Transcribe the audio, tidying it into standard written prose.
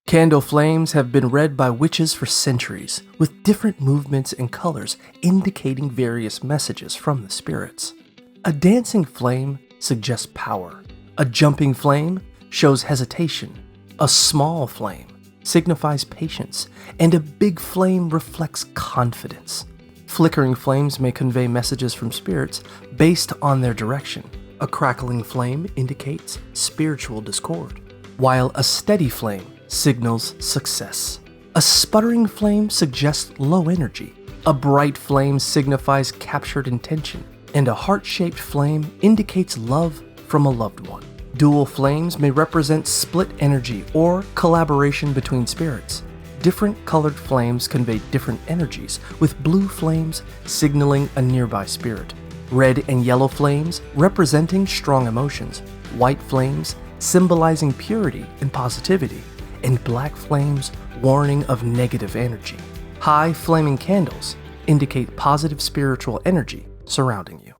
Candle flames have been read by witches for centuries, with different movements and colors indicating various messages from the spirits. A dancing flame suggests power. A jumping flame shows hesitation. A small flame signifies patience, and a big flame reflects confidence. Flickering flames may convey messages from spirits based on their direction. A crackling flame indicates spiritual discord, while a steady flame signals success. A sputtering flame suggests low energy. A bright flame signifies captured intention, and a heart-shaped flame indicates love from a loved one. Dual flames may represent split energy or collaboration between spirits. Different colored flames convey different energies, with blue flames signaling a nearby spirit, red and yellow flames representing strong emotions, white flames symbolizing purity and positivity, and black flames warning of negative energy. High flaming candles indicate positive spiritual energy surrounding you.